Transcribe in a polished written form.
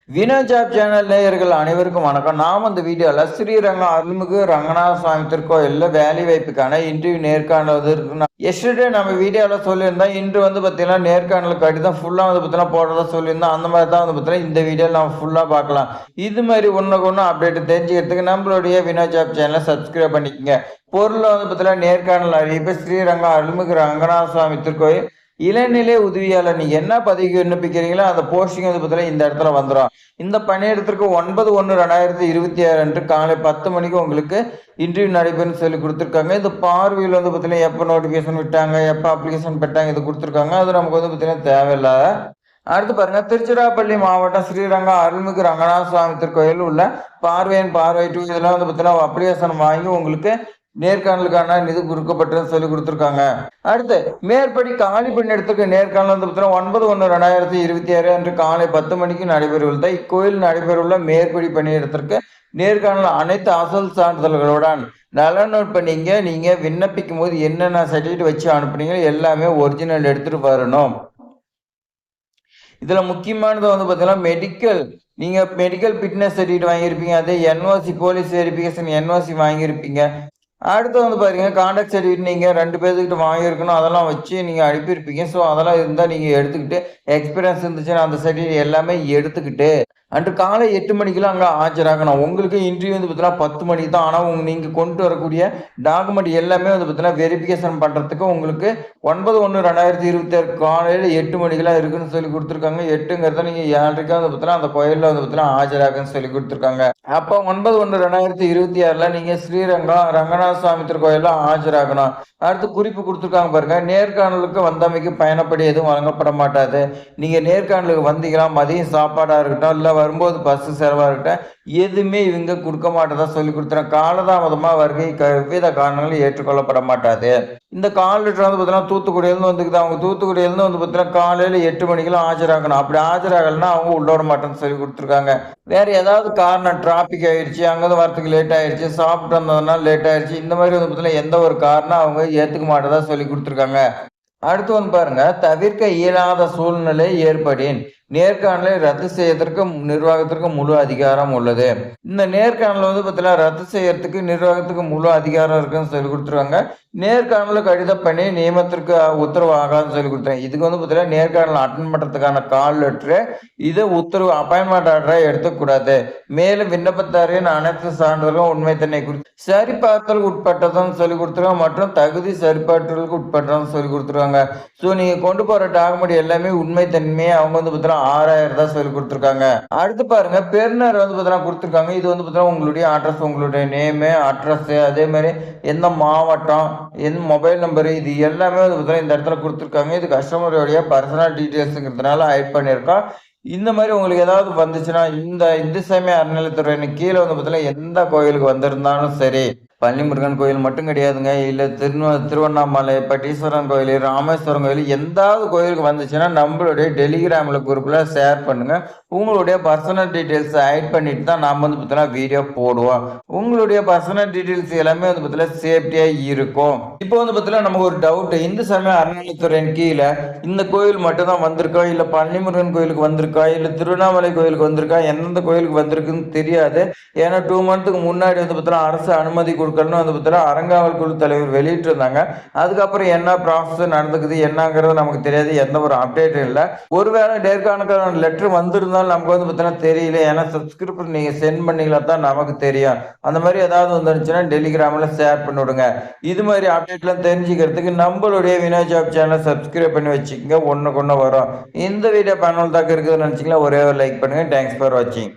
Vino job channel நேயர்கள் அனைவருக்கும் வணக்கம். நாம் இந்த வீடியோவில் ஸ்ரீரங்கம் அருள்மிகு ரங்கநாத சுவாமி திருக்கோயிலில் வேலை வாய்ப்புக்கான இன்டர்வியூ நேர்காணல் இருக்கு. எஸ்டர்டே நம்ம வீடியோவில் சொல்லியிருந்தோம். இன்று பார்த்தீங்கன்னா நேர்காணல் கடிதம் ஃபுல்லாக பார்த்தீங்கன்னா போடுறதா சொல்லியிருந்தோம். அந்த மாதிரி தான் பார்த்தீங்கன்னா இந்த வீடியோவில் நம்ம ஃபுல்லாக பார்க்கலாம். இது மாதிரி ஒன்றுக்கு ஒன்று அப்டேட் தெரிஞ்சுக்கிறதுக்கு நம்மளுடைய வினோ ஜாப் சேனலை சப்ஸ்கிரைப் பண்ணிக்கோங்க. பொருள் பார்த்தீங்கன்னா நேர்காணல் அறிவிப்பு ஸ்ரீரங்கம் அருள்மிகு ரங்கநாத சுவாமி திருக்கோயில் இளநிலை உதவியாளர். நீங்க என்ன பதவிக்கு விண்ணப்பிக்கிறீங்களோ அந்த போஸ்டிங் பார்த்தீங்கன்னா இந்த இடத்துல வந்துடும். இந்த பணியிடத்திற்கு 9/1/2026 அன்று காலை 10 மணிக்கு உங்களுக்கு இன்டர்வியூ நடைபெறும் சொல்லி கொடுத்துருக்காங்க. இந்த பார்வையில் பார்த்தீங்கன்னா எப்போ நோட்டிஃபிகேஷன் விட்டாங்க, எப்போ அப்ளிகேஷன் பெற்றாங்க, இது கொடுத்துருக்காங்க. அது நமக்கு பார்த்தீங்கன்னா தேவையில்லாத. அடுத்து பாருங்க, திருச்சிராப்பள்ளி மாவட்டம் ஸ்ரீரங்கம் அருள்மிகு ரங்கநாத சுவாமி திருக்கோயில் உள்ள பார்வையன் பார்வை 2 இதெல்லாம் பார்த்தீங்கன்னா அப்ளிகேஷன் வாங்கி உங்களுக்கு நேர்காணலுக்கான நிதி கொடுக்கப்பட்டதுன்னு சொல்லி கொடுத்துருக்காங்க. அடுத்து மேற்படி காலி பணியிடத்துக்கு நேர்காணல் 9/1/2026 அன்று காலை 10 மணிக்கு நடைபெறவுள்ள இக்கோயில் நடைபெறவுள்ள மேற்படி பணியிடத்திற்கு நேர்காணல் அனைத்து அசல் சான்றிதழ்களுடன் நலனோட் பண்ணீங்க. நீங்க விண்ணப்பிக்கும் போது என்னென்ன சர்டிஃபிகேட் வச்சு அனுப்புனீங்க எல்லாமே ஒரிஜினல் எடுத்துட்டு வரணும். இதுல முக்கியமானது பார்த்தீங்கன்னா மெடிக்கல் ஃபிட்னஸ் சர்டிஃபிகேட் வாங்கியிருப்பீங்க. அதே என்ஓசி போலீஸ் வெரிஃபிகேஷன் என்ஓசி வாங்கியிருப்பீங்க. அடுத்து பாருங்க, கான்டாக்ட் சர்டிஃபிகேட் நீங்கள் 2 பேர்த்துக்கிட்ட வாங்கியிருக்கணும். அதெல்லாம் வச்சு நீங்கள் அனுப்பியிருப்பீங்க. ஸோ அதெல்லாம் இருந்தால் நீங்கள் எடுத்துக்கிட்டு, எக்ஸ்பீரியன்ஸ் இருந்துச்சுன்னா அந்த சர்டிஃபிகேட் எல்லாமே எடுத்துக்கிட்டு அன்று காலை 8 மணிக்கெல்லாம் அங்கே ஆஜராகணும். உங்களுக்கு இன்டர்வியூ பார்த்தீங்கன்னா 10 மணிக்கு தான். ஆனால் நீங்கள் கொண்டு வரக்கூடிய டாக்குமெண்ட் எல்லாமே பார்த்தீங்கன்னா வெரிஃபிகேஷன் பண்ணுறதுக்கு உங்களுக்கு 9/1/2026 காலையில் 8 மணிக்கெல்லாம் இருக்குன்னு சொல்லி கொடுத்துருக்காங்க. 8ங்கிறத நீங்கள் 7:30 பார்த்தீங்கன்னா அந்த கோயிலில் பார்த்தீங்கன்னா ஆஜராகுன்னு சொல்லி கொடுத்துருக்காங்க. அப்போ 9/1/2026 நீங்கள் ஸ்ரீரங்கம் ரங்கநாத சுவாமி திருக்கோயிலில் ஆஜராகணும். அடுத்து குறிப்பு கொடுத்துருக்காங்க பாருங்க, நேர்காணலுக்கு வந்தமைக்கு பயணப்படி எதுவும் வழங்கப்பட மாட்டாது. நீங்கள் நேர்காணலுக்கு வந்தீங்களா, மதியம் சாப்பாடாக இருக்கட்டும், இல்லை வரும்போது பஸ் செலவாக இருக்கட்டும், எதுவுமே இவங்க கொடுக்க மாட்டதா சொல்லி கொடுத்துறாங்க. காலதாமதமாக வருகை எவ்வித காரணங்களும் ஏற்றுக்கொள்ளப்பட மாட்டாது. இந்த கால் லெட்டர் பார்த்தீங்கன்னா தூத்துக்குடியிலேருந்து வந்துக்குது. அவங்க தூத்துக்குடியிலேருந்து பார்த்தீங்கன்னா காலையில் 8 மணிக்கெல்லாம் ஆஜராகணும். அப்படி ஆஜராகலைன்னா அவங்க உள்ளோட மாட்டேன்னு சொல்லி கொடுத்துருக்காங்க. வேற ஏதாவது காரணம், டிராபிக் ஆயிடுச்சு, அங்கேருந்து வரத்துக்கு லேட் ஆயிடுச்சு, சாப்பிட்டு வந்ததுனால லேட் ஆயிடுச்சு, இந்த மாதிரி பார்த்தீங்கன்னா எந்த ஒரு காரணம் அவங்க ஏற்றுக்க மாட்டதா சொல்லி கொடுத்துருக்காங்க. அடுத்து பாருங்க, தவிர்க்க இயலாத சூழ்நிலை ஏற்படின் நேர்காணலை ரத்து செய்யறதுக்கு நிர்வாகத்திற்கு முழு அதிகாரம் உள்ளது. இந்த நேர்காணல் பார்த்தீங்கன்னா ரத்து செய்யறதுக்கு நிர்வாகத்துக்கு முழு அதிகாரம் இருக்குன்னு சொல்லி கொடுத்துருவாங்க. நேர்காணல கடித பண்ணி நியமனத்திற்கு உத்தரவு ஆகாதுன்னு சொல்லி கொடுத்தாங்க. இதுக்கு பார்த்தீங்கன்னா நேர்காணல் அட்டன் பண்றதுக்கான கால் லெட்டரு, இது உத்தரவு அப்பாயின்மெண்ட் ஆர்டரை எடுத்துக்கூடாது. மேலும் விண்ணப்பத்தாரின் அனைத்து சான்றிதழும் உண்மைத்தன்மை குறித்து சரிபார்த்தலுக்கு உட்பட்டதும் சொல்லி கொடுத்துருவாங்க மற்றும் தகுதி சரிபார்த்தலுக்கு உட்பட்டதும் சொல்லி கொடுத்துருவாங்க. ஸோ நீங்க கொண்டு போற டாக்குமெண்ட் எல்லாமே உண்மைத்தன்மையை அவங்க பார்த்தீங்கன்னா 6000 தான் சொல்லி கொடுத்துருக்காங்க. அடுத்து பாருங்க, பெருநர் பார்த்தீங்கன்னா கொடுத்துருக்காங்க. இது பார்த்தீங்கன்னா உங்களுடைய அட்ரஸ், உங்களுடைய நேமு, அட்ரஸ், அதே மாதிரி எந்த மாவட்டம், எந்த மொபைல் நம்பரு, இது எல்லாமே பார்த்தீங்கன்னா இந்த இடத்துல கொடுத்துருக்காங்க. இது கஸ்டமருடைய பர்சனல் டீட்டெயில்ஸுங்கிறதுனால ஆட் பண்ணியிருக்கோம். இந்த மாதிரி உங்களுக்கு ஏதாவது வந்துச்சுன்னா இந்த இந்து சமய அறநிலையத்துறை கீழே பார்த்தீங்கன்னா எந்த கோயிலுக்கு வந்திருந்தாலும் சரி, பழனிமுருகன் கோயில் மட்டும் கிடையாதுங்க, இல்லை திருவண்ணாமலை பட்டீஸ்வரன் கோயில், ராமேஸ்வரம் கோயில், எந்தாவது கோயிலுக்கு வந்துச்சுன்னா நம்மளுடைய டெலிகிராமில் குரூப்பில் ஷேர் பண்ணுங்க. உங்களுடைய பர்சனல் டீட்டெயில்ஸ் ஆட் பண்ணிட்டு தான் நாம் பார்த்தீங்கன்னா வீடியோ போடுவோம். உங்களுடைய பர்சனல் டீட்டெயில்ஸ் எல்லாமே பார்த்தீங்கன்னா சேஃப்டியாக இருக்கும். இப்போ பார்த்தீங்கன்னா நமக்கு ஒரு டவுட், இந்து சமய அறநிலையத்துறையின் கீழே இந்த கோயில் மட்டும் தான் வந்திருக்கா, இல்லை பழனிமுருகன் கோயிலுக்கு வந்திருக்கா, இல்லை திருவண்ணாமலை கோயிலுக்கு வந்திருக்கா, எந்தெந்த கோயிலுக்கு வந்திருக்குன்னு தெரியாது. ஏன்னா 2 மந்த்துக்கு முன்னாடி பார்த்தீங்கன்னா அரசு அனுமதி பார்த்தீங்கன்னா அறங்காவல் குழு தலைவர் வெளியிட்டு இருந்தாங்க. அதுக்கப்புறம் என்ன ப்ராசஸ் நடந்துக்குது என்னங்கிறது நமக்கு தெரியாது, எந்த ஒரு அப்டேட்டும் இல்லை. ஒருவேளை நேர்காணலுக்கான லெட்டர் வந்திருந்தாலும் நமக்கு பார்த்தீங்கன்னா தெரியல. ஏன்னா சப்ஸ்கிரிப்ஷன் நீங்க சென்ட் பண்ணீங்களா தான் நமக்கு தெரியும். அந்த மாதிரி ஏதாவது வந்துருந்துச்சுன்னா டெலிகிராமில் ஷேர் பண்ணி விடுங்க. இது மாதிரி அப்டேட்லாம் தெரிஞ்சுக்கிறதுக்கு நம்மளுடைய வினோ ஜாப் சேனலை சப்ஸ்கிரைப் பண்ணி வச்சுக்கோங்க. ஒன்று வரும். இந்த வீடியோ பயனுள்ளதாக இருக்குதுன்னு நினச்சிங்களா ஒரே ஒரு லைக் பண்ணுங்க. தேங்க்ஸ் ஃபார் வாட்சிங்.